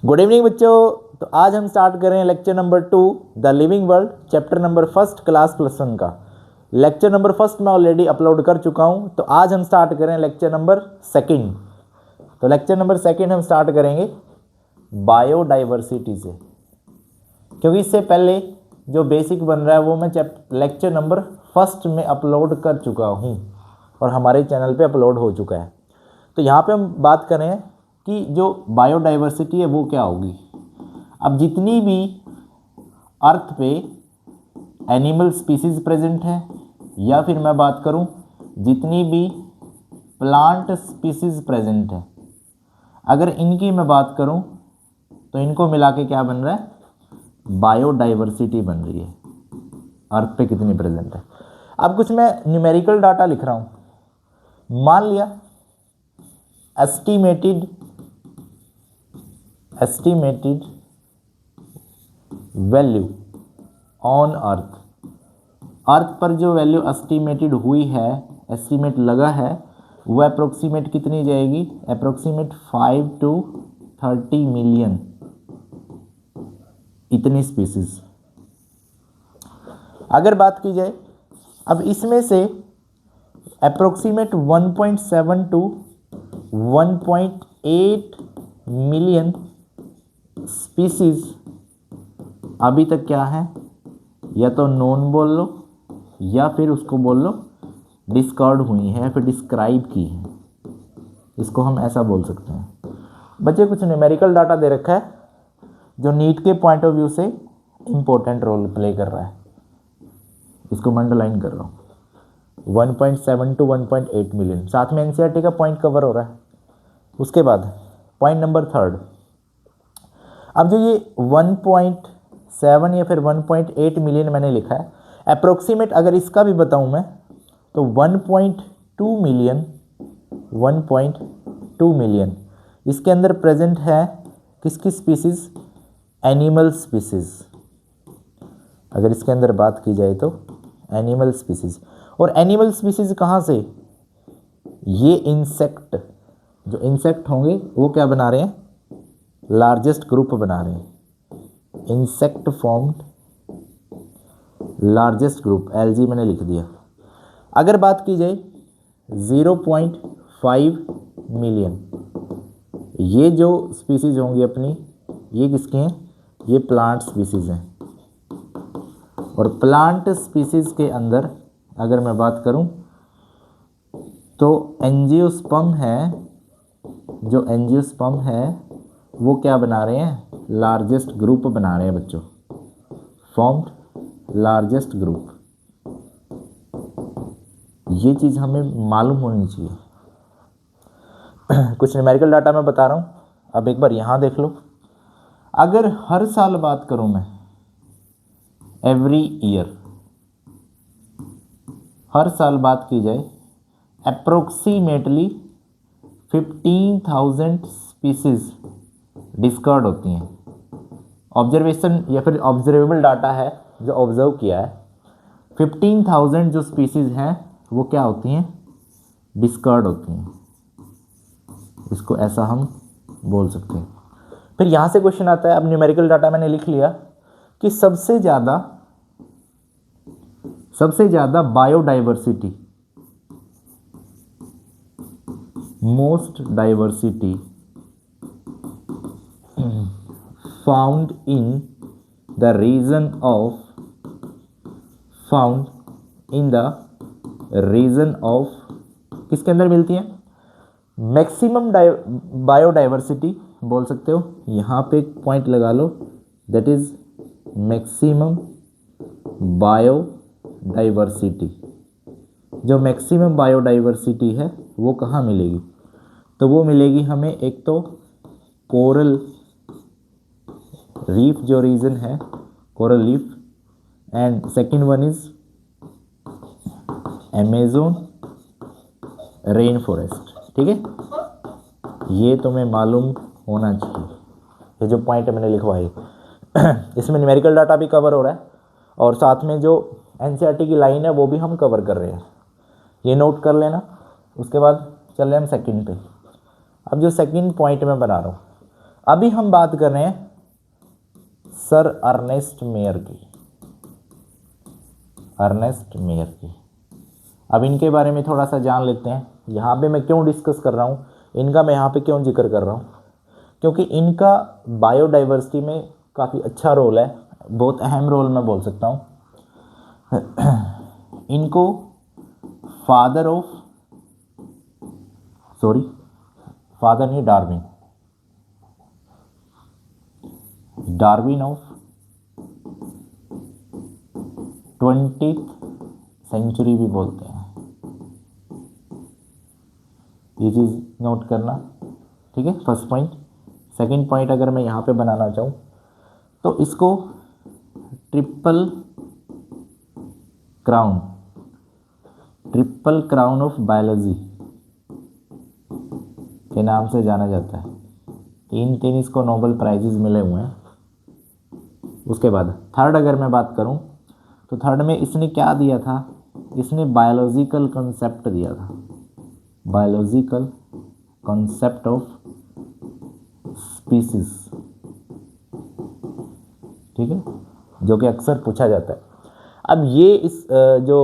Good evening बच्चों। तो आज हम स्टार्ट कर रहे हैं lecture number 2 the living world, chapter number first, class +1 का। लेक्चर नंबर फर्स्ट मैं ऑलरेडी अपलोड कर चुका हूं, तो आज हम स्टार्ट कर रहे हैं लेक्चर नंबर सेकंड। तो लेक्चर नंबर सेकंड हम स्टार्ट करेंगे बायोडाइवर्सिटी से, क्योंकि इससे पहले जो बेसिक बन रहा है वो मैं लेक्चर नंबर फर्स्ट में अपलोड कर चुका हूँ और हमारे चैनल पे अपलोड हो चुका है। तो यहाँ पे हम बात करें कि जो बायोडाइवर्सिटी है वो क्या होगी। अब जितनी भी अर्थ पे एनिमल स्पीसीज प्रेजेंट है, या फिर मैं बात करूं जितनी भी प्लांट स्पीसीज प्रेजेंट है, अगर इनकी मैं बात करूं तो इनको मिला के क्या बन रहा है, बायोडाइवर्सिटी बन रही है। अर्थ पे कितनी प्रेजेंट है। अब कुछ मैं न्यूमेरिकल डाटा लिख रहा हूं। मान लिया एस्टिमेटेड वैल्यू ऑन अर्थ पर जो वैल्यू एस्टिमेटेड हुई है, एस्टिमेट लगा है, वो अप्रोक्सीमेट कितनी जाएगी, अप्रोक्सीमेट 5 to 30 मिलियन, इतनी स्पीसीज। अगर बात की जाए अब इसमें से अप्रोक्सीमेट 1.7 to 1.8 मिलियन स्पीसीज अभी तक क्या है, या तो नोन बोल लो या फिर उसको बोल लो डिस्कवर्ड हुई है, फिर डिस्क्राइब की है, इसको हम ऐसा बोल सकते हैं। बच्चे कुछ न्यूमेरिकल डाटा दे रखा है जो नीट के पॉइंट ऑफ व्यू से इंपॉर्टेंट रोल प्ले कर रहा है, इसको मैं अंडरलाइन कर रहा हूँ। 1.7 to 1.8 मिलियन, साथ में एनसीईआरटी का पॉइंट कवर हो रहा है। उसके बाद पॉइंट नंबर 3, अब जो ये 1.7 या फिर 1.8 मिलियन मैंने लिखा है, अप्रोक्सीमेट अगर इसका भी बताऊं मैं तो 1.2 मिलियन इसके अंदर प्रेजेंट है किसकी स्पीसीज, एनिमल स्पीसीज। अगर इसके अंदर बात की जाए तो एनिमल स्पीसीज, और एनिमल स्पीसीज कहाँ से, ये इंसेक्ट, जो इंसेक्ट होंगे वो क्या बना रहे हैं, लार्जेस्ट ग्रुप बना रहे हैं। Insect formed largest group, LG मैंने लिख दिया। अगर बात की जाए 0.5 मिलियन, ये जो स्पीसीज होंगी अपनी, ये किसके हैं, ये प्लांट स्पीसीज हैं। और प्लांट स्पीसीज के अंदर अगर मैं बात करूं तो एंजियोस्पर्म है, जो एंजियोस्पर्म है वो क्या बना रहे हैं, लार्जेस्ट ग्रुप बना रहे हैं बच्चों, फॉर्म्ड लार्जेस्ट ग्रुप। ये चीज़ हमें मालूम होनी चाहिए। कुछ न्यूमेरिकल डाटा मैं बता रहा हूँ, अब एक बार यहाँ देख लो। अगर हर साल बात करूँ मैं, एवरी ईयर, हर साल बात की जाए, अप्रोक्सीमेटली 15,000 स्पीसीज डिस्कवर्ड होती हैं। ऑब्जर्वेशन या फिर ऑब्जर्वेबल डाटा है जो ऑब्जर्व किया है, 15,000 जो स्पीसीज हैं वो क्या होती हैं, डिस्कवर्ड होती हैं। इसको ऐसा हम बोल सकते हैं। फिर यहाँ से क्वेश्चन आता है, अब न्यूमेरिकल डाटा मैंने लिख लिया कि सबसे ज़्यादा biodiversity, most diversity found in the region of किसके अंदर मिलती है, मैक्सिमम बायोडाइवर्सिटी बोल सकते हो। यहाँ पे एक पॉइंट लगा लो, दैट इज मैक्सिमम बायोडाइवर्सिटी। जो मैक्सिमम बायोडाइवर्सिटी है वो कहाँ मिलेगी, तो वो मिलेगी हमें एक तो कोरल रीफ, जो रीजन है coral reef, and second one is Amazon rain forest. ठीक है, ये तुम्हें मालूम होना चाहिए। ये जो पॉइंट मैंने लिखवाए इसमें न्यूमेरिकल डाटा भी कवर हो रहा है और साथ में जो एनसीईआरटी की लाइन है वो भी हम कवर कर रहे हैं, ये नोट कर लेना। उसके बाद चल रहे हम सेकंड पे। अब जो सेकंड पॉइंट मैं बना रहा हूँ, अभी हम बात कर रहे हैं सर अर्नेस्ट मेयर की, अर्नेस्ट मेयर की। अब इनके बारे में थोड़ा सा जान लेते हैं। यहाँ पे मैं क्यों डिस्कस कर रहा हूँ, इनका मैं यहाँ पे क्यों जिक्र कर रहा हूँ, क्योंकि इनका बायोडाइवर्सिटी में काफ़ी अच्छा रोल है, बहुत अहम रोल मैं बोल सकता हूँ। इनको फादर नहीं, डार्विन ऑफ 20th सेंचुरी भी बोलते हैं। ये चीज़ नोट करना, ठीक है, फर्स्ट पॉइंट। सेकंड पॉइंट अगर मैं यहाँ पे बनाना चाहूँ तो इसको ट्रिपल क्राउन ऑफ बायोलॉजी के नाम से जाना जाता है। तीन इसको नोबेल प्राइजेस मिले हुए हैं। उसके बाद थर्ड अगर मैं बात करूं तो थर्ड में इसने क्या दिया था, इसने बायोलॉजिकल कंसेप्ट दिया था, बायोलॉजिकल कंसेप्ट ऑफ स्पीसीज, ठीक है, जो कि अक्सर पूछा जाता है। अब ये इस जो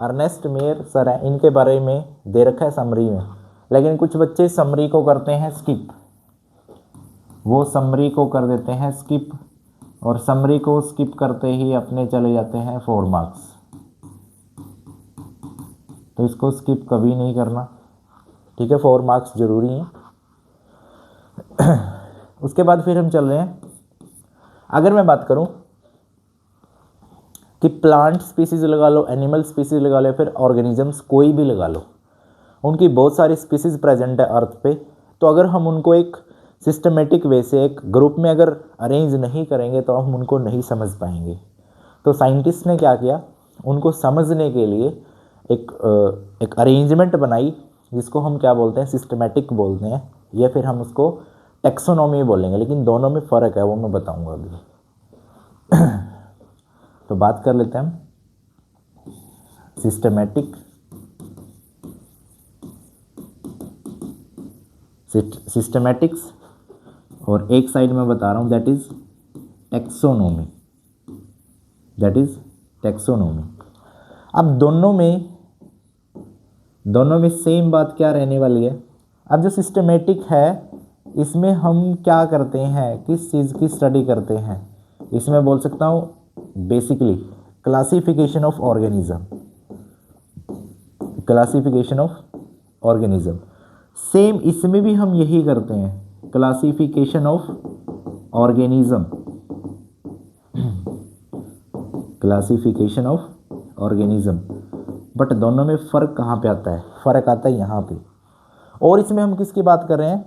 अर्नेस्ट मेयर सर है, इनके बारे में दे रखा है समरी में, लेकिन कुछ बच्चे समरी को करते हैं स्किप, वो समरी को कर देते हैं स्किप, और समरी को स्किप करते ही अपने चले जाते हैं 4 मार्क्स। तो इसको स्किप कभी नहीं करना, ठीक है, 4 मार्क्स जरूरी हैं। उसके बाद फिर हम चल रहे हैं, अगर मैं बात करूं कि प्लांट स्पीसीज लगा लो, एनिमल स्पीसीज लगा लो, फिर ऑर्गेनिजम्स कोई भी लगा लो, उनकी बहुत सारी स्पीसीज प्रेजेंट है अर्थ पे। तो अगर हम उनको एक सिस्टमेटिक वे से एक ग्रुप में अगर अरेंज नहीं करेंगे तो हम उनको नहीं समझ पाएंगे। तो साइंटिस्ट ने क्या किया, उनको समझने के लिए एक अरेंजमेंट बनाई, जिसको हम क्या बोलते हैं, सिस्टमेटिक बोलते हैं, या फिर हम उसको टेक्सोनॉमी बोलेंगे, लेकिन दोनों में फ़र्क है, वो मैं बताऊंगा अभी। तो बात कर लेते हैं हम सिस्टमैटिक्स, और एक साइड में बता रहा हूँ दैट इज टेक्सोनोमी। अब दोनों में सेम बात क्या रहने वाली है। अब जो सिस्टमेटिक है इसमें हम क्या करते हैं, किस चीज़ की स्टडी करते हैं, इसमें बोल सकता हूँ basically classification of organism. Same इसमें भी हम यही करते हैं, क्लासिफिकेशन ऑफ ऑर्गेनिज्म, बट दोनों में फ़र्क कहाँ पे आता है, फ़र्क आता है यहाँ पे। और इसमें हम किसकी बात कर रहे हैं,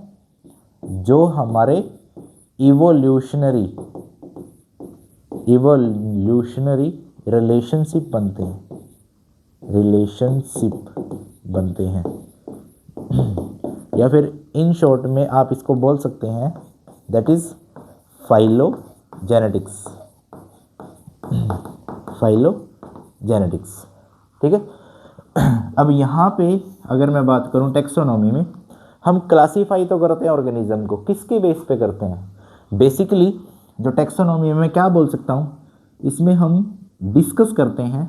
जो हमारे इवोल्यूशनरी रिलेशनशिप बनते हैं, या फिर इन शॉर्ट में आप इसको बोल सकते हैं दैट इज फाइलोजेनेटिक्स, ठीक है। अब यहाँ पे अगर मैं बात करूँ टेक्सोनॉमी में, हम क्लासीफाई तो करते हैं ऑर्गेनिज्म को, किसके बेस पे करते हैं, बेसिकली जो टेक्सोनॉमी में क्या बोल सकता हूँ, इसमें हम डिस्कस करते हैं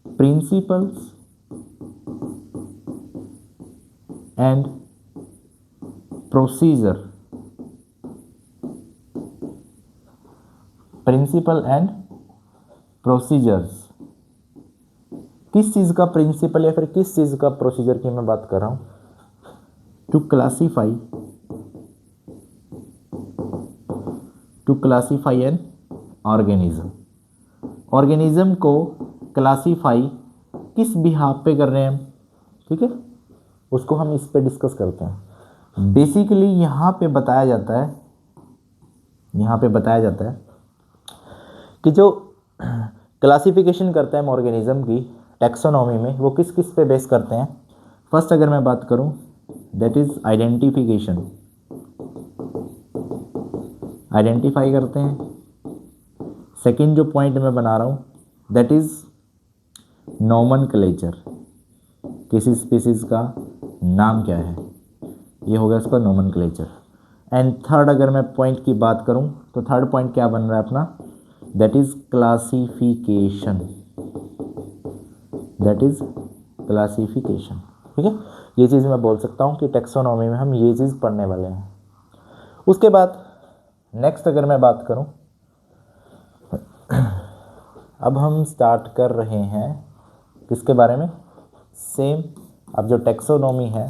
principles and procedure, principle and procedures, किस चीज़ का प्रिंसिपल या फिर किस चीज़ का प्रोसीजर की मैं बात कर रहा हूँ, टू क्लासीफाई एन ऑर्गेनिज्म को क्लासीफाई किस बिहाफ पे कर रहे हैं हम, ठीक है, उसको हम इस पे डिस्कस करते हैं। बेसिकली यहाँ पे बताया जाता है कि जो क्लासिफिकेशन करते हैं हम ऑर्गेनिज्म की टेक्सोनॉमी में, वो किस किस पे बेस करते हैं। फर्स्ट अगर मैं बात करूं दैट इज आइडेंटिफाई करते हैं। सेकंड जो पॉइंट मैं बना रहा हूँ दैट इज नोमेनक्लेचर, किसी स्पीसीज का नाम क्या है, ये होगा इसका नोमेनक्लेचर। एंड थर्ड अगर मैं पॉइंट की बात करूं तो थर्ड पॉइंट क्या बन रहा है अपना, that is classification, that is classification. ठीक है, ये चीज़ मैं बोल सकता हूँ कि टेक्सोनॉमी में हम ये चीज़ पढ़ने वाले हैं। उसके बाद नेक्स्ट अगर मैं बात करूँ, अब हम स्टार्ट कर रहे हैं किसके बारे में, सेम। अब जो टेक्सोनॉमी है,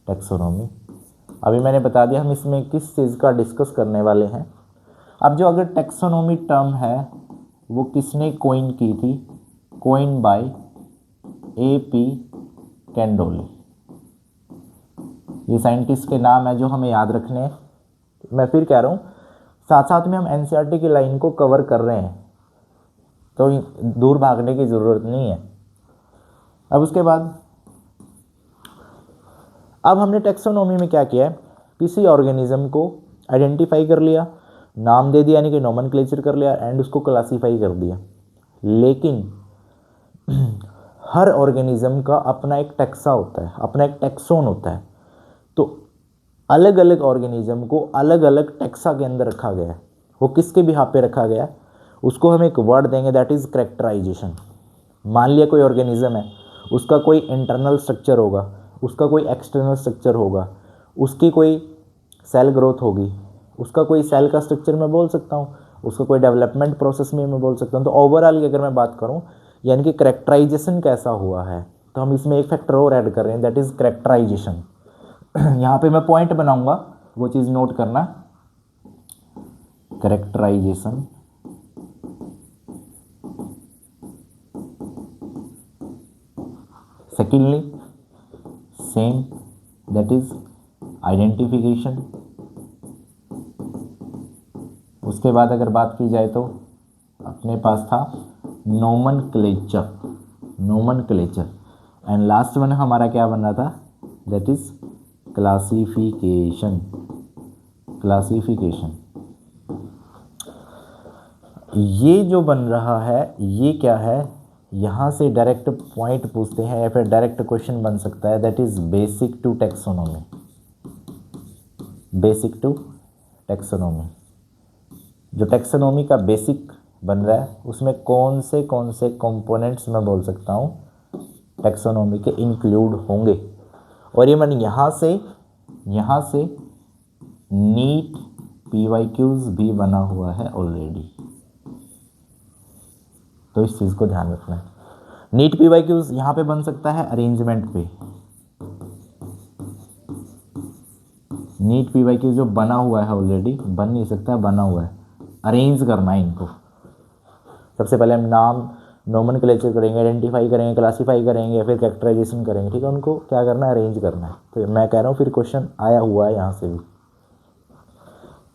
टेक्सोनॉमी अभी मैंने बता दिया हम इसमें किस चीज़ का डिस्कस करने वाले हैं। अब जो अगर टेक्सोनॉमी टर्म है वो किसने कोइन की थी, कोइन बाय A.P. कैंडोली। ये साइंटिस्ट के नाम है जो हमें याद रखने हैं। मैं फिर कह रहा हूँ, साथ साथ में हम NCERT की लाइन को कवर कर रहे हैं, तो दूर भागने की ज़रूरत नहीं है। अब उसके बाद अब हमने टेक्सोनॉमी में क्या किया है, किसी ऑर्गेनिज्म को आइडेंटिफाई कर लिया, नाम दे दिया यानी कि नोमेनक्लेचर कर लिया, एंड उसको क्लासीफाई कर दिया। लेकिन हर ऑर्गेनिज्म का अपना एक टेक्सा होता है, अपना एक टेक्सोन होता है। तो अलग अलग ऑर्गेनिज्म को अलग अलग टेक्सा के अंदर रखा गया है। वो किसके बिहाफ पे रखा गया है, उसको हम एक वर्ड देंगे, दैट इज़ कैरेक्टराइजेशन। मान लिया कोई ऑर्गेनिज्म है, उसका कोई इंटरनल स्ट्रक्चर होगा, उसका कोई एक्सटर्नल स्ट्रक्चर होगा, उसकी कोई सेल ग्रोथ होगी, उसका कोई सेल का स्ट्रक्चर मैं बोल सकता हूँ, उसका कोई डेवलपमेंट प्रोसेस में मैं बोल सकता हूँ। तो ओवरऑल अगर मैं बात करूँ यानी कि करेक्टराइजेशन कैसा हुआ है, तो हम इसमें एक फैक्टर और ऐड कर रहे हैं, दैट इज़ करेक्टराइजेशन। यहाँ पे मैं पॉइंट बनाऊंगा, वो चीज़ नोट करना, characterisation. Secondly same, that is identification. उसके बाद अगर बात की जाए तो अपने पास था nomenclature, nomenclature. And last one हमारा क्या बन रहा था, दैट इज क्लासिफिकेशन, क्लासिफिकेशन। ये जो बन रहा है ये क्या है, यहाँ से डायरेक्ट पॉइंट पूछते हैं या फिर डायरेक्ट क्वेश्चन बन सकता है, that is basic to taxonomy, basic to taxonomy. जो टेक्सोनॉमी का बेसिक बन रहा है उसमें कौन से कंपोनेंट्स मैं बोल सकता हूँ टेक्सोनॉमी के इंक्लूड होंगे। और ये मैंने यहाँ से नीट PYQs भी बना हुआ है ऑलरेडी, तो इस चीज़ को ध्यान रखना है। नीट PYQs यहाँ पे बन सकता है अरेंजमेंट पे, नीट PYQ जो बना हुआ है ऑलरेडी, बन नहीं सकता है, बना हुआ है, अरेंज करना है इनको। सबसे पहले हम नाम नोमेनक्लेचर करेंगे, आइडेंटिफाई करेंगे, क्लासीफाई करेंगे, फिर कैरेक्टराइजेशन करेंगे। ठीक है, उनको क्या करना है, अरेंज करना है। तो मैं कह रहा हूँ फिर क्वेश्चन आया हुआ है यहाँ से भी।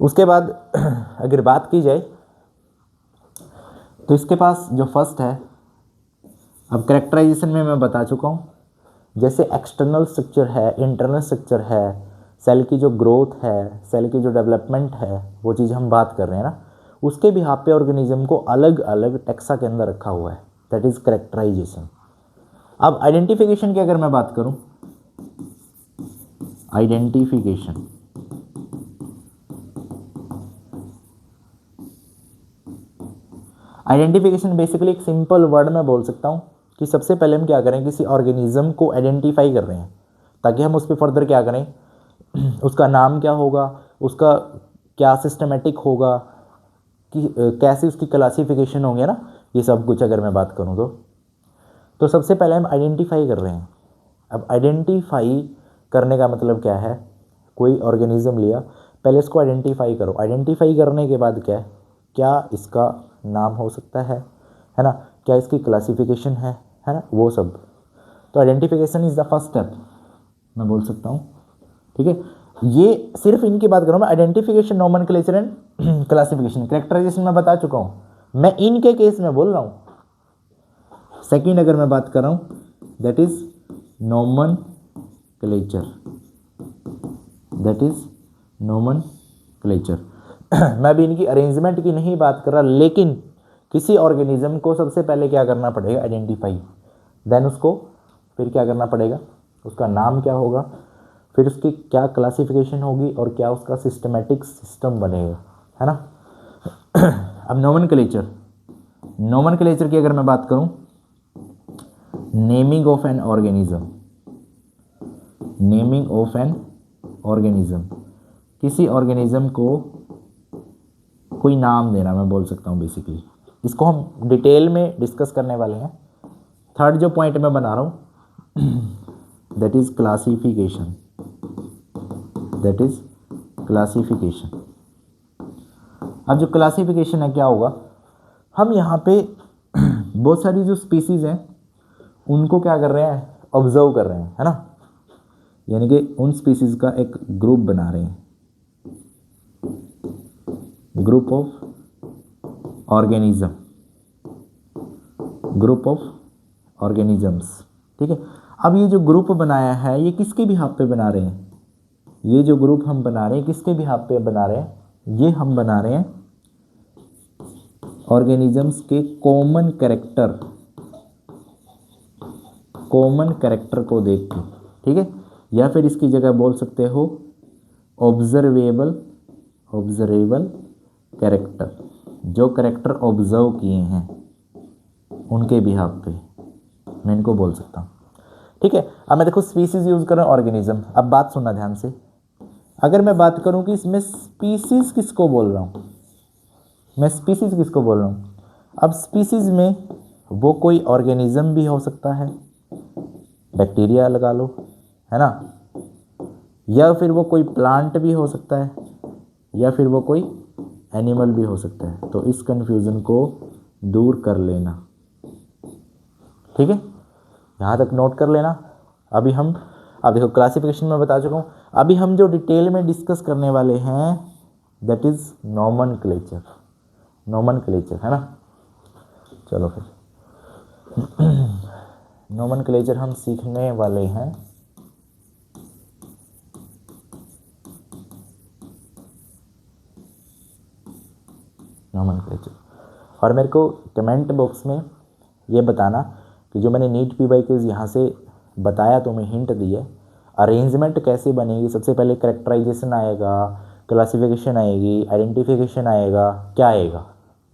उसके बाद अगर बात की जाए तो इसके पास जो फर्स्ट है, अब कैरेक्टराइजेशन में मैं बता चुका हूँ, जैसे एक्सटर्नल स्ट्रक्चर है, इंटरनल स्ट्रक्चर है, सेल की जो ग्रोथ है, सेल की जो डेवलपमेंट है, वो चीज़ हम बात कर रहे हैं ना, उसके बिहाफ पे ऑर्गेनिज्म को अलग अलग टेक्सा के अंदर रखा हुआ है, दैट इज कैरेक्टराइजेशन। अब आइडेंटिफिकेशन की अगर मैं बात करूं, आइडेंटिफिकेशन आइडेंटिफिकेशन बेसिकली एक सिंपल वर्ड में बोल सकता हूं कि सबसे पहले हम क्या करें, किसी ऑर्गेनिज्म को आइडेंटिफाई कर रहे हैं ताकि हम उस पर फर्दर क्या करें, उसका नाम क्या होगा, उसका क्या सिस्टमेटिक होगा, कि कैसे उसकी क्लासिफिकेशन होंगे ना, ये सब कुछ अगर मैं बात करूँ तो सबसे पहले हम आइडेंटिफाई कर रहे हैं। अब आइडेंटिफाई करने का मतलब क्या है, कोई ऑर्गेनिज्म लिया, पहले इसको आइडेंटिफाई करो, आइडेंटिफाई करने के बाद क्या इसका नाम हो सकता है ना, क्या इसकी क्लासिफिकेशन है ना, वो सब। तो identification is the first step मैं बोल सकता हूँ। ठीक है, ये सिर्फ इनकी बात करूँ मैं, identification, nomenclature and classification. Characterisation मैं बता चुका हूँ, मैं इनके केस में बोल रहा हूँ। सेकंड अगर मैं बात कर रहा हूँ, that is nomenclature, that is nomenclature. मैं अभी इनकी अरेंजमेंट की नहीं बात कर रहा, लेकिन किसी ऑर्गेनिज्म को सबसे पहले क्या करना पड़ेगा, आइडेंटिफाई, देन उसको फिर क्या करना पड़ेगा, उसका नाम क्या होगा, फिर उसकी क्या क्लासिफिकेशन होगी और क्या उसका सिस्टमेटिक सिस्टम बनेगा, है ना। अब नोमेनक्लेचर की अगर मैं बात करूं, नेमिंग ऑफ एन ऑर्गेनिज्म, किसी ऑर्गेनिज्म को कोई नाम देना, मैं बोल सकता हूं बेसिकली। इसको हम डिटेल में डिस्कस करने वाले हैं। थर्ड जो पॉइंट मैं बना रहा हूं दैट इज क्लासिफिकेशन। अब जो क्लासिफिकेशन है क्या होगा, हम यहाँ पे बहुत सारी जो स्पीसीज हैं उनको क्या कर रहे हैं, ऑब्जर्व कर रहे हैं, है ना। यानी कि उन स्पीसीज का एक ग्रुप बना रहे हैं, ग्रुप ऑफ ऑर्गेनिजम्स, ठीक है। अब ये जो ग्रुप बनाया है ये किसके बिहाफ पे बना रहे हैं, ये जो ग्रुप हम बना रहे हैं किसके बिहाफ पे बना रहे हैं, ये हम बना रहे हैं ऑर्गेनिजम्स के कॉमन कैरेक्टर को देख के, ठीक है। या फिर इसकी जगह बोल सकते हो ऑब्जर्वेबल कैरेक्टर, जो कैरेक्टर ऑब्जर्व किए हैं उनके बिहाफ पे मैं इनको बोल सकता हूँ, ठीक है। अब मैं देखो स्पीसीज यूज कर रहा हूँ, ऑर्गेनिज्म। अब बात सुनना ध्यान से, अगर मैं बात करूँ कि इसमें स्पीसीज किसको बोल रहा हूँ, मैं स्पीसीज किसको बोल रहा हूँ। अब स्पीसीज में वो कोई ऑर्गेनिज्म भी हो सकता है, बैक्टीरिया लगा लो, है ना, या फिर वो कोई प्लांट भी हो सकता है, या फिर वो कोई एनिमल भी हो सकता है। तो इस कंफ्यूजन को दूर कर लेना, ठीक है, यहाँ तक नोट कर लेना। अब देखो क्लासिफिकेशन में बता चुका हूँ। अभी हम जो डिटेल में डिस्कस करने वाले हैं दैट इज नोमेनक्लेचर, है ना। चलो फिर नोमेनक्लेचर हम सीखने वाले हैं। नोमेनक्लेचर, और मेरे को कमेंट बॉक्स में ये बताना कि जो मैंने नीट PY क्विज यहाँ से बताया, तो मैं हिंट दी है, अरेंजमेंट कैसे बनेगी। सबसे पहले कैरेक्टराइजेशन आएगा, क्लासिफिकेशन आएगी, आइडेंटिफिकेशन आएगा, क्या आएगा,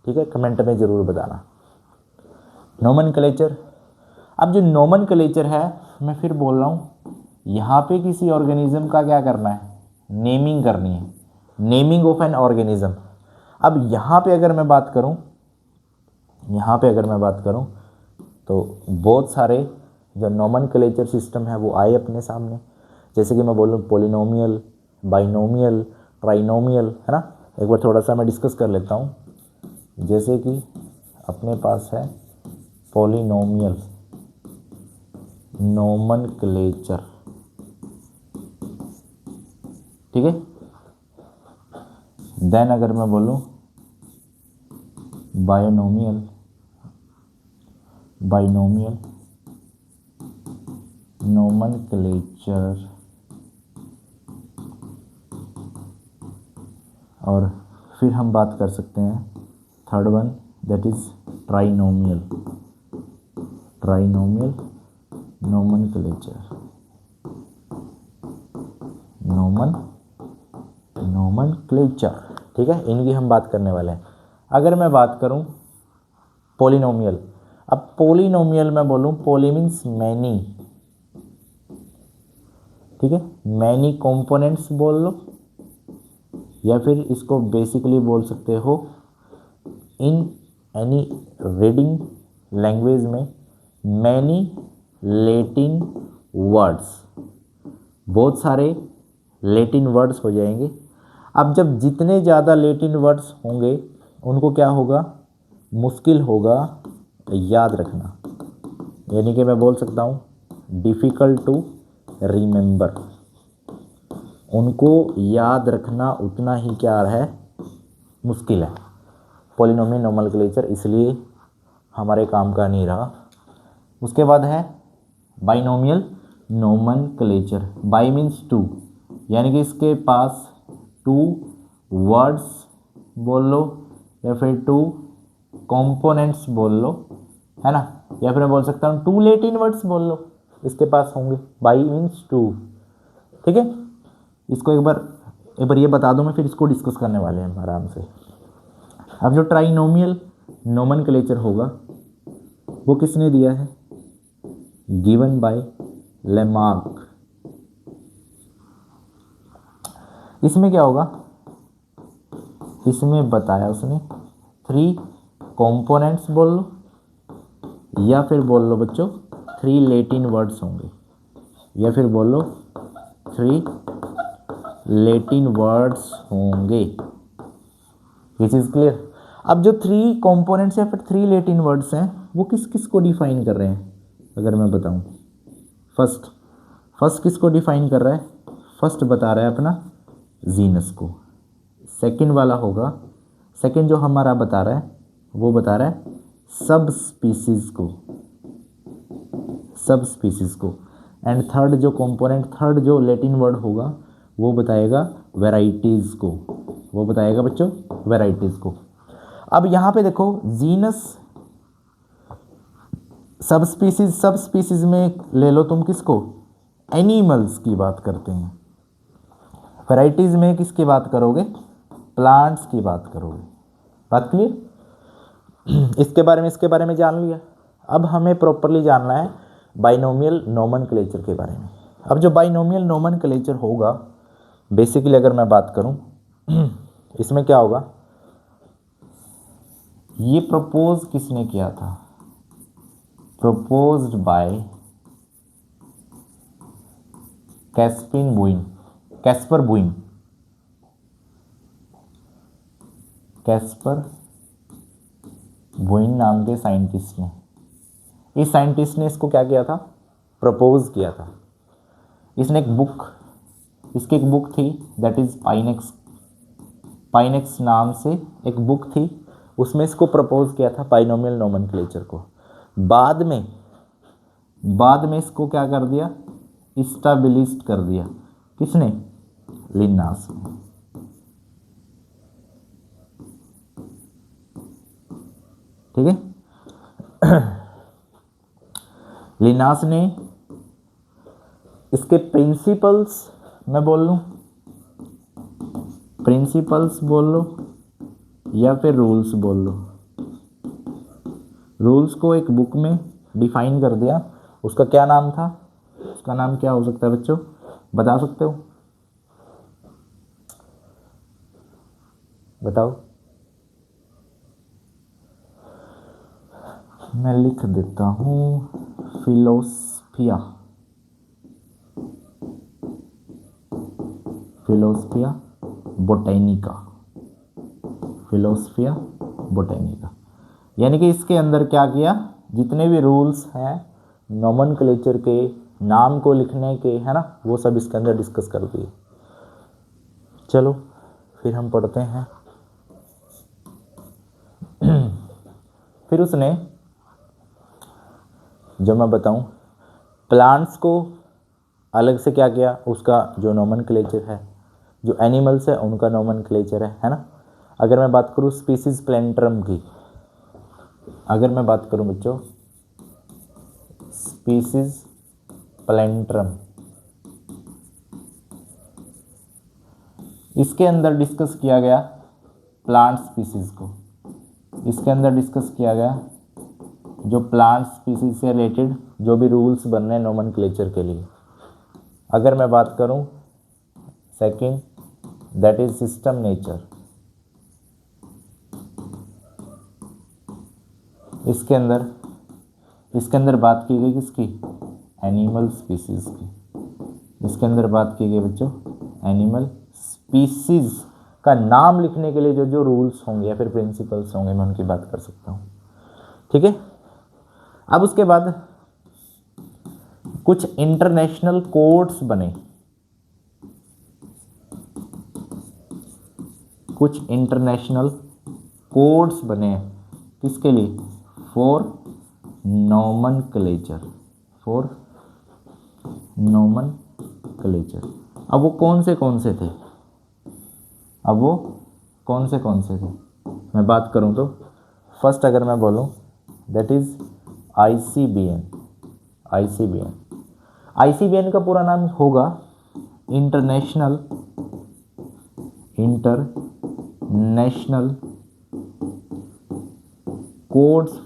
ठीक है, कमेंट में ज़रूर बताना। नोमेनक्लेचर, अब जो नोमेनक्लेचर है मैं फिर बोल रहा हूँ, यहाँ पे किसी ऑर्गेनिज्म का क्या करना है, नेमिंग करनी है, नेमिंग ऑफ एन ऑर्गेनिज्म। अब यहाँ पे अगर मैं बात करूँ तो बहुत सारे जो नोमेनक्लेचर सिस्टम है वो आए अपने सामने। जैसे कि मैं बोलूँ पॉलिनोमियल, बाइनोमियल, ट्राइनोमियल, है ना। एक बार थोड़ा सा मैं डिस्कस कर लेता हूँ। जैसे कि अपने पास है पॉलिनोमियल नोमेनक्लेचर, ठीक है। देन अगर मैं बोलूँ बाइनोमियल नोमेनक्लेचर, और फिर हम बात कर सकते हैं third one that is trinomial nomenclature, ठीक है। इनकी हम बात करने वाले हैं। अगर मैं बात करूं पॉलिनोमियल, अब पॉलिनोमियल मैं बोलूं, पॉली मीन्स मैनी, ठीक है, मैनी कंपोनेंट्स बोल लो, या फिर इसको बेसिकली बोल सकते हो इन एनी रीडिंग लैंग्वेज में मैनी लैटिन वर्ड्स, बहुत सारे लैटिन वर्ड्स हो जाएंगे। अब जब जितने ज़्यादा लैटिन वर्ड्स होंगे उनको क्या होगा, मुश्किल होगा याद रखना, यानी कि मैं बोल सकता हूँ डिफ़िकल्ट टू रिमेंबर। उनको याद रखना उतना ही क्या है, मुश्किल है। पॉलिनोमियल नोमेनक्लेचर इसलिए हमारे काम का नहीं रहा। उसके बाद है binomial nomenclature, bi means two, यानी कि इसके पास टू वर्ड्स बोल लो या फिर टू कंपोनेंट्स बोल लो, है ना, या फिर मैं बोल सकता हूँ टू लैटिन वर्ड्स बोल लो इसके पास होंगे। बाई मीन्स टू, ठीक है, इसको एक बार ये बता दूं मैं, फिर इसको डिस्कस करने वाले हैं आराम से। अब जो ट्राइनोमियल नोमेनक्लेचर होगा वो किसने दिया है? Given by Lamarck. इसमें क्या होगा, इसमें बताया उसने 3 कंपोनेंट्स बोल लो, या फिर बोल लो बच्चों 3 लैटिन वर्ड्स होंगे, या फिर बोल लो 3 लैटिन वर्ड्स होंगे। ये चीज़ क्लियर? अब जो 3 कंपोनेंट्स या फिर 3 लैटिन वर्ड्स हैं वो किस किस को डिफाइन कर रहे हैं? अगर मैं बताऊं, फर्स्ट किसको डिफाइन कर रहा है? फर्स्ट बता रहा है अपना जीनस को। सेकंड वाला होगा, सेकंड जो हमारा बता रहा है वो बता रहा है सब स्पीसीज को। एंड थर्ड जो कंपोनेंट, थर्ड जो लैटिन वर्ड होगा वो बताएगा वैरायटीज़ को, वो बताएगा बच्चों वैरायटीज़ को। अब यहाँ पे देखो जीनस, सब स्पीसीज में ले लो तुम किसको? एनिमल्स की बात करते हैं। वैरायटीज़ में किसकी बात करोगे? प्लांट्स की बात करोगे। बात क्लियर? इसके बारे में जान लिया। अब हमें प्रॉपरली जानना है बाइनोमियल नोमेनक्लेचर के बारे में। अब जो बाइनोमियल नोमेनक्लेचर होगा, बेसिकली अगर मैं बात करूं, इसमें क्या होगा, ये प्रपोज किसने किया था? प्रपोज्ड बाय कैस्पर बुइन नाम के साइंटिस्ट ने, इस साइंटिस्ट ने इसको क्या किया था? प्रपोज किया था। इसकी एक बुक थी, दैट इज पाइनेक्स नाम से एक बुक थी, उसमें इसको प्रपोज किया था बाइनोमियल नोमेनक्लेचर को। बाद में इसको क्या कर दिया? इस्टेब्लिश्ड कर दिया। किसने? लिन्नास ने। ठीक है, लिन्नास ने इसके प्रिंसिपल्स, मैं बोल लूं प्रिंसिपल्स बोल लो या फिर रूल्स बोल लो, रूल्स को एक बुक में डिफाइन कर दिया। उसका क्या नाम था? उसका नाम क्या हो सकता है बच्चों, बता सकते हो? बताओ, मैं लिख देता हूँ, फिलोसफिया बोटेनिका। यानी कि इसके अंदर क्या किया, जितने भी रूल्स हैं नोमेनक्लेचर के, नाम को लिखने के, है ना, वो सब इसके अंदर डिस्कस कर दिए। चलो फिर हम पढ़ते हैं। फिर उसने, जो मैं बताऊं, प्लांट्स को अलग से क्या किया, उसका जो नोमेनक्लेचर है, जो एनिमल्स है उनका नोमेनक्लेचर है ना। अगर मैं बात करूं स्पीसीज प्लेंट्रम की, अगर मैं बात करूं बच्चों स्पीसीज प्लेंट्रम, इसके अंदर डिस्कस किया गया प्लांट स्पीसीज को, इसके अंदर डिस्कस किया गया जो प्लांट स्पीसीज से रिलेटेड जो भी रूल्स बन रहे हैं नोमेनक्लेचर के लिए। अगर मैं बात करूं second, that is system nature, इसके अंदर बात की गई किसकी? एनिमल स्पीसीज की। इसके अंदर बात की गई बच्चों एनिमल स्पीसीज का नाम लिखने के लिए जो जो रूल्स होंगे या फिर प्रिंसिपल्स होंगे, मैं उनकी बात कर सकता हूँ। ठीक है, अब उसके बाद कुछ इंटरनेशनल कोड्स बने, किसके लिए? For nomenclature. अब वो कौन से थे? मैं बात करूं तो फर्स्ट अगर मैं बोलूं दैट इज ICBN का पूरा नाम होगा international codes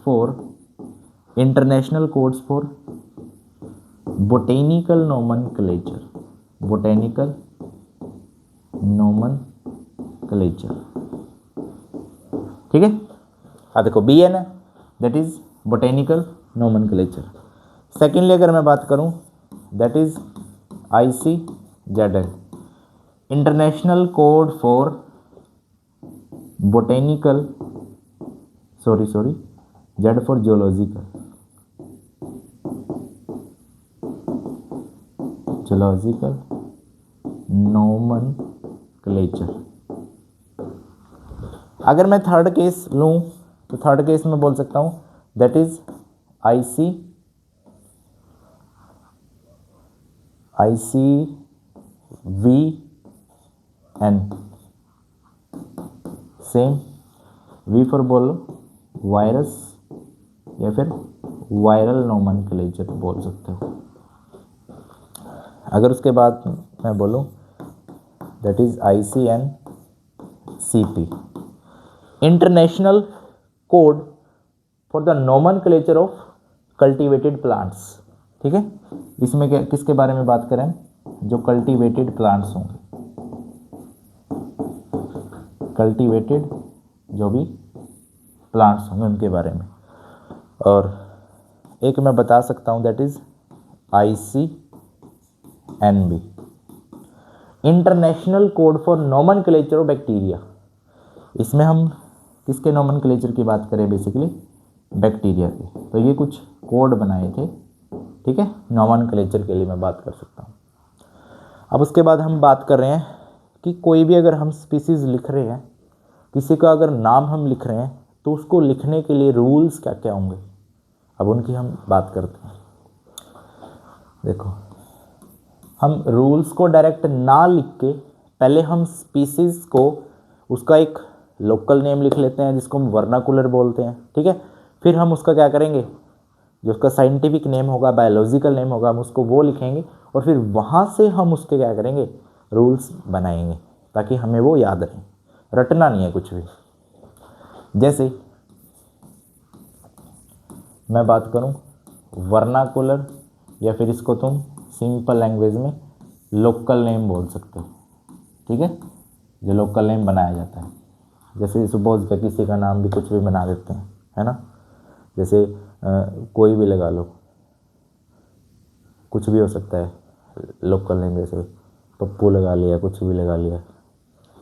for botanical nomenclature. ठीक है, अब देखो BN है, that is botanical nomenclature. Secondly अगर मैं बात करूं, that is ICZN, international code for botanical, sorry Z for zoological nomenclature. अगर मैं थर्ड केस लूं तो थर्ड केस में बोल सकता हूं that is ICVN, same V for बोलो वायरस या फिर वायरल नोमेनक्लेचर बोल सकते हो। अगर उसके बाद मैं बोलूं that is ICNCP, international code for the nomenclature of cultivated plants. ठीक है, इसमें क्या किसके बारे में बात करें, जो कल्टीवेटेड प्लांट्स होंगे, कल्टीवेटेड जो भी प्लांट्स होंगे उनके बारे में। और एक मैं बता सकता हूं that is ICNB, international code for nomenclature of bacteria. इसमें हम किसके नोमेनक्लेचर की बात करें, बेसिकली बैक्टीरिया के। तो ये कुछ कोड बनाए थे, ठीक है, नोमेनक्लेचर के लिए मैं बात कर सकता हूँ। अब उसके बाद हम बात कर रहे हैं कि कोई भी अगर हम स्पीसीज़ लिख रहे हैं, किसी का अगर नाम हम लिख रहे हैं, तो उसको लिखने के लिए रूल्स क्या क्या होंगे, अब उनकी हम बात करते हैं। देखो, हम रूल्स को डायरेक्ट ना लिख के पहले हम स्पीसीज़ को उसका एक लोकल नेम लिख लेते हैं जिसको हम वर्नाकुलर बोलते हैं। ठीक है, फिर हम उसका क्या करेंगे, जो उसका साइंटिफिक नेम होगा, बायोलॉजिकल नेम होगा, हम उसको वो लिखेंगे और फिर वहाँ से हम उसके क्या करेंगे, रूल्स बनाएंगे ताकि हमें वो याद रहे, रटना नहीं है कुछ भी। जैसे मैं बात करूं वर्नाकुलर, या फिर इसको तुम सिंपल लैंग्वेज में लोकल नेम बोल सकते हो। ठीक है, जो लोकल नेम बनाया जाता है, जैसे सपोज का किसी का नाम भी कुछ भी बना देते हैं, है ना, जैसे कोई भी लगा लो, कुछ भी हो सकता है लोकल नेम, जैसे पप्पू लगा लिया, कुछ भी लगा लिया,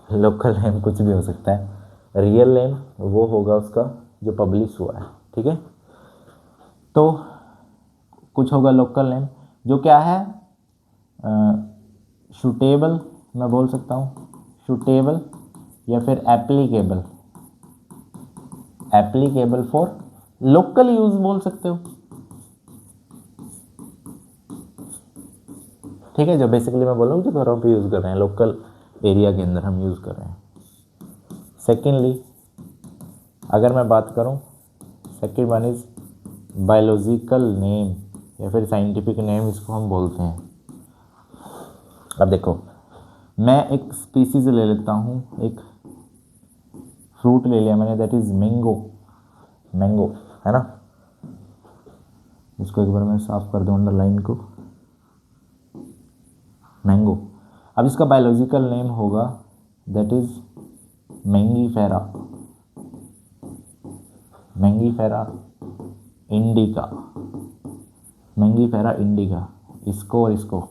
लोकल नेम कुछ भी हो सकता है। रियल नेम वो होगा उसका जो पब्लिश हुआ है। ठीक है, तो कुछ होगा लोकल नेम जो क्या है, सूटेबल मैं बोल सकता हूँ, सूटेबल या फिर एप्लीकेबल फॉर लोकल यूज बोल सकते हो। ठीक है, जो बेसिकली मैं बोल रहा हूँ जो घरों पे यूज़ कर रहे हैं, लोकल एरिया के अंदर हम यूज़ कर रहे हैं। सेकेंडली अगर मैं बात करूँ, second one is biological name या फिर साइंटिफिक नेम, इसको हम बोलते हैं। अब देखो, मैं एक स्पीसीज ले लेता हूँ, एक फ्रूट ले लिया मैंने, दैट इज मैंगो, है ना। इसको एक बार मैं साफ कर दूँ, अंडरलाइन को, मैंगो। अब इसका बायोलॉजिकल नेम होगा दैट इज मैंगीफेरा इंडिका, इसको और इसको।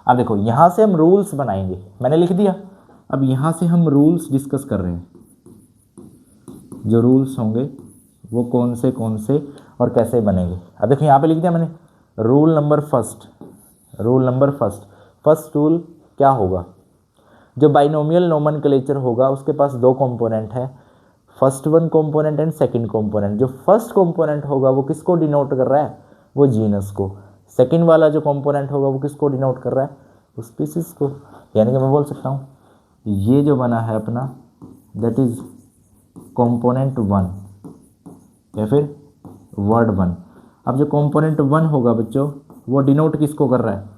अब देखो, यहाँ से हम रूल्स बनाएंगे, मैंने लिख दिया। अब यहाँ से हम रूल्स डिस्कस कर रहे हैं, जो रूल्स होंगे वो कौन से और कैसे बनेंगे। अब देखो, यहाँ पे लिख दिया मैंने, rule number first. First rule क्या होगा, जो बाइनोमियल नोमेनक्लेचर होगा उसके पास दो कंपोनेंट है, first one component and second component. जो फर्स्ट कंपोनेंट होगा वो किसको डिनोट कर रहा है, वो जीनस को। सेकंड वाला जो कंपोनेंट होगा वो किसको डिनोट कर रहा है, वो स्पीसीज को। यानी कि मैं बोल सकता हूँ ये जो बना है अपना, दैट इज कंपोनेंट 1 या फिर वर्ड 1। अब जो कंपोनेंट 1 होगा बच्चों, वो डिनोट किसको कर रहा है,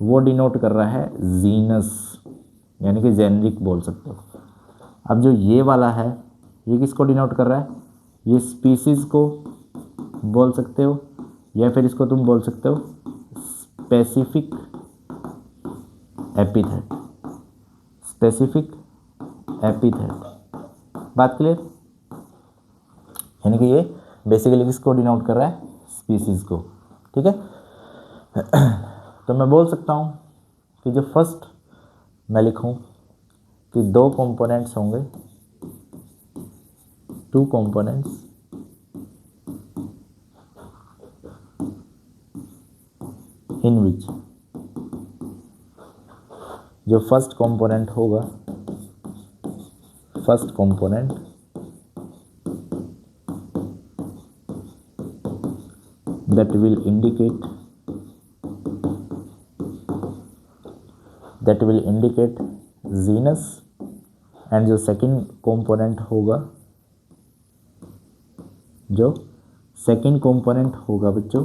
वो डिनोट कर रहा है जीनस, यानी कि जेनरिक बोल सकते हो। अब जो ये वाला है ये किसको डिनोट कर रहा है, ये स्पीसीज को बोल सकते हो, या फिर इसको तुम बोल सकते हो स्पेसिफिक एपिथेट, स्पेसिफिक एपिथेट। बात क्लियर? यानी कि ये बेसिकली किसको डिनोट कर रहा है, स्पीसीज को। ठीक है, तो मैं बोल सकता हूँ कि जो फर्स्ट मैं लिखूँ कि दो कंपोनेंट्स होंगे, टू कंपोनेंट्स इन विच, जो फर्स्ट कंपोनेंट होगा, first component that will indicate genus, and जो सेकंड कंपोनेंट होगा, जो सेकंड कंपोनेंट होगा बच्चों,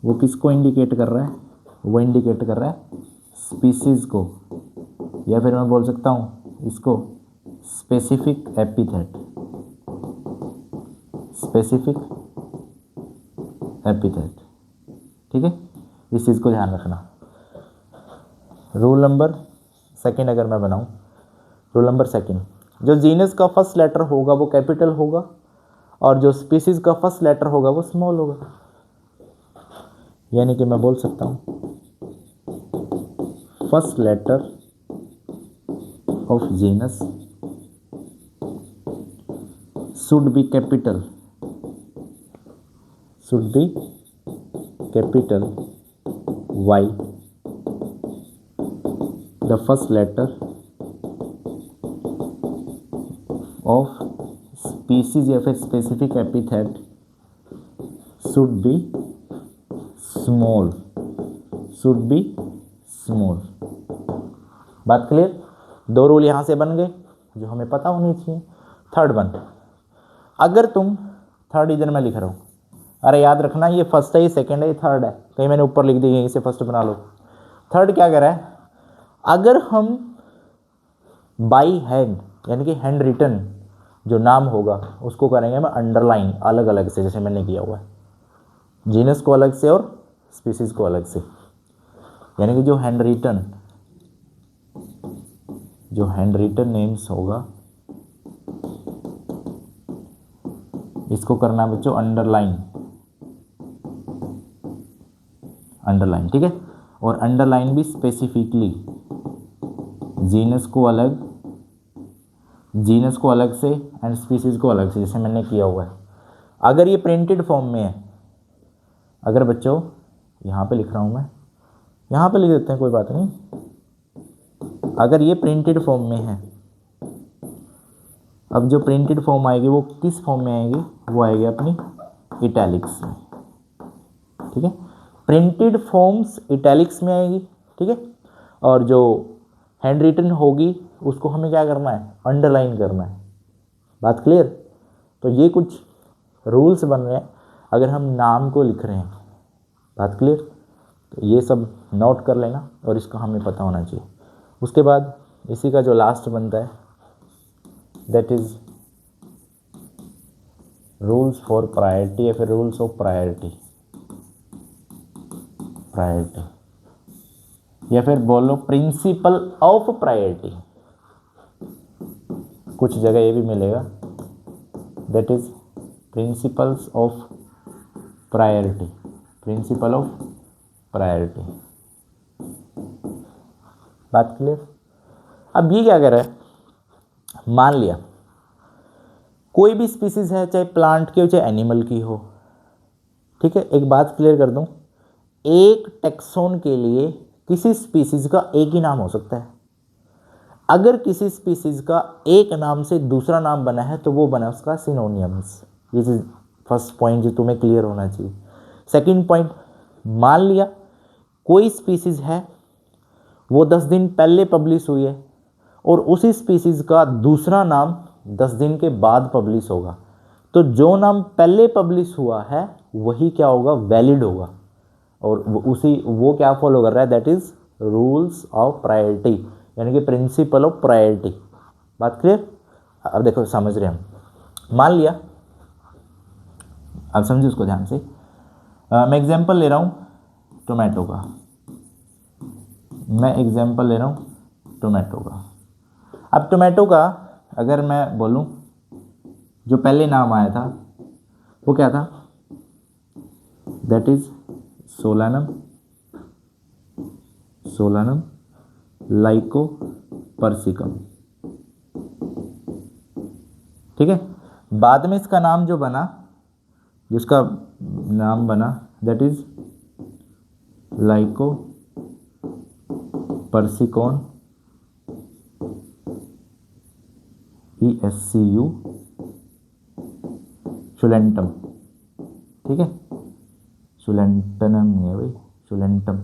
वो किसको इंडिकेट कर रहा है, वो इंडिकेट कर रहा है स्पीसीज को, या फिर मैं बोल सकता हूँ इसको स्पेसिफिक एपिथेट, स्पेसिफिक एपिथेट। ठीक है, इस चीज़ को ध्यान रखना। रूल नंबर सेकंड अगर मैं बनाऊं, रूल नंबर सेकंड, जो जीनस का फर्स्ट लेटर होगा वो कैपिटल होगा, और जो स्पीसीज का फर्स्ट लेटर होगा वो स्मॉल होगा। यानी कि मैं बोल सकता हूं first letter of genus should be capital, should be capital Y, the first letter of species या फिर specific epithet should be small, should be small। बात क्लियर? दो रूल यहाँ से बन गए जो हमें पता होनी चाहिए। थर्ड वन, अगर तुम थर्ड इधर मैं लिख रहा हूँ, अरे याद रखना ये फर्स्ट है, ये सेकंड है, ये थर्ड है, कहीं मैंने ऊपर लिख दी, यहीं से फर्स्ट बना लो। थर्ड क्या कह रहा है, अगर हम बाई हैंड यानी कि हैंड रिटन जो नाम होगा उसको करेंगे मैं अंडरलाइन अलग अलग से, जैसे मैंने किया हुआ है, जीनस को अलग से और स्पीसीज को अलग से। यानी कि जो हैंड रिटन नेम्स होगा इसको करना बच्चों अंडरलाइन, अंडरलाइन। ठीक है, और अंडरलाइन भी स्पेसिफिकली, जीनस को अलग से एंड स्पीसीज को अलग से, जैसे मैंने किया हुआ है। अगर ये प्रिंटेड फॉर्म में है, अगर बच्चों यहाँ पे लिख रहा हूँ मैं, यहाँ पे लिख देते हैं कोई बात नहीं, अगर ये प्रिंटेड फॉर्म में है, अब जो प्रिंटेड फॉर्म आएगी वो किस फॉर्म में आएगी, वो आएगी अपनी इटैलिक्स में। ठीक है, प्रिंटेड फॉर्म्स इटैलिक्स में आएगी। ठीक है, और जो हैंड रिटन होगी उसको हमें क्या करना है, अंडरलाइन करना है। बात क्लियर? तो ये कुछ रूल्स बन रहे हैं अगर हम नाम को लिख रहे हैं। बात क्लियर? तो ये सब नोट कर लेना और इसका हमें पता होना चाहिए। उसके बाद इसी का जो लास्ट बनता है that is rules for priority या फिर रूल्स ऑफ प्रायोरिटी, या फिर बोलो प्रिंसिपल ऑफ प्रायोरिटी। कुछ जगह ये भी मिलेगा that is principles of priority, principle of priority. बात क्लियर? अब ये क्या कर रहा है, मान लिया कोई भी स्पीसीज है, चाहे प्लांट की हो चाहे एनिमल की हो। ठीक है, एक बात क्लियर कर दूं, एक टैक्सोन के लिए किसी स्पीसीज का एक ही नाम हो सकता है। अगर किसी स्पीसीज का एक नाम से दूसरा नाम बना है तो वो बना उसका सिनोनियम्स। ये चीज फर्स्ट पॉइंट जो तुम्हें क्लियर होना चाहिए। सेकंड पॉइंट, मान लिया कोई स्पीसीज है वो 10 दिन पहले पब्लिश हुई है और उसी स्पीसीज का दूसरा नाम 10 दिन के बाद पब्लिश होगा, तो जो नाम पहले पब्लिश हुआ है वही क्या होगा, वैलिड होगा, और वो क्या फॉलो कर रहा है, that is rules of priority, यानी कि प्रिंसिपल ऑफ प्रायोरिटी। बात क्लियर? अब देखो समझ रहे हम। मान लिया, अब समझिए उसको ध्यान से। मैं एग्जांपल ले रहा हूँ टोमेटो का, मैं एग्जांपल ले रहा हूँ टोमेटो का। अब टोमेटो का अगर मैं बोलूँ, जो पहले नाम आया था वो क्या था, दैट इज सोलानम, सोलानम लाइको पर्सिकम। ठीक है, बाद में इसका नाम जो बना, जिसका नाम बना, दैट इज लाइको पर्सिकॉन, ESCU सुलेंटम। ठीक है, सुलेंटनम नहीं है भाई, सुलेंटम,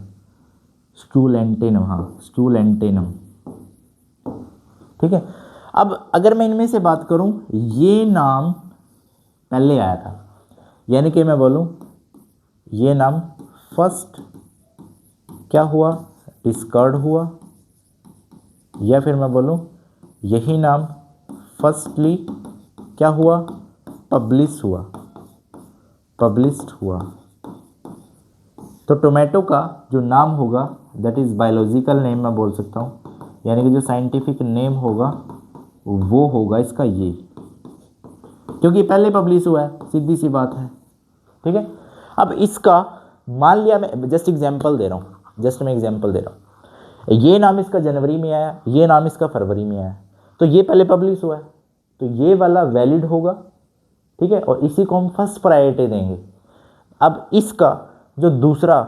स्टूलेंटेनम, हाँ स्टूलेंटेनम। ठीक है, अब अगर मैं इनमें से बात करूं, ये नाम पहले आया था, यानी कि मैं बोलूं ये नाम फर्स्ट क्या हुआ, डिस्कार्ड हुआ, या फिर मैं बोलूं यही नाम फर्स्टली क्या हुआ, पब्लिश हुआ, पब्लिश्ड हुआ। तो टोमेटो का जो नाम होगा दैट इज़ बायोलॉजिकल नेम मैं बोल सकता हूँ, यानी कि जो साइंटिफिक नेम होगा वो होगा इसका ये, क्योंकि पहले पब्लिश हुआ है, सीधी सी बात है। ठीक है, अब इसका मान लिया, मैं जस्ट एग्जांपल दे रहा हूँ, मैं एग्जांपल दे रहा हूँ, ये नाम इसका जनवरी में आया, ये नाम इसका फरवरी में आया, तो ये पहले पब्लिश हुआ है, तो ये वाला वैलिड होगा। ठीक है, और इसी को हम फर्स्ट प्रायोरिटी देंगे। अब इसका जो दूसरा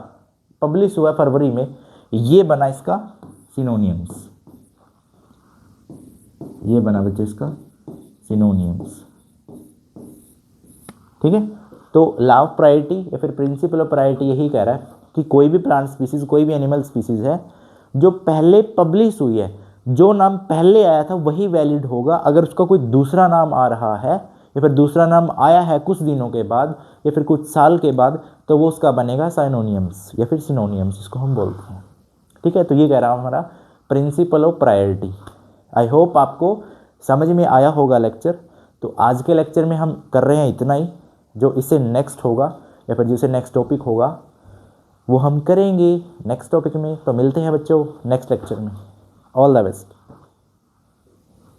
पब्लिश हुआ है फरवरी में, ये बना इसका सिनोनियम्स, ये बना बच्चे इसका सिनोनियम्स। ठीक है, तो लॉ ऑफ प्रायोरिटी या फिर प्रिंसिपल ऑफ प्रायोरिटी यही कह रहा है कि कोई भी प्लांट स्पीसीज, कोई भी एनिमल स्पीसीज है जो पहले पब्लिश हुई है, जो नाम पहले आया था वही वैलिड होगा। अगर उसका कोई दूसरा नाम आ रहा है या फिर दूसरा नाम आया है कुछ दिनों के बाद या फिर कुछ साल के बाद, तो वो उसका बनेगा साइनोनियम्स या फिर सिनोनियम्स, इसको हम बोलते हैं। ठीक है, तो ये कह रहा हूँ हमारा principle of priority. I hope आपको समझ में आया होगा लेक्चर। तो आज के लेक्चर में हम कर रहे हैं इतना ही, जो इससे नेक्स्ट होगा या फिर जिससे नेक्स्ट टॉपिक होगा वो हम करेंगे नेक्स्ट टॉपिक में। तो मिलते हैं बच्चों नेक्स्ट लेक्चर में। All the best.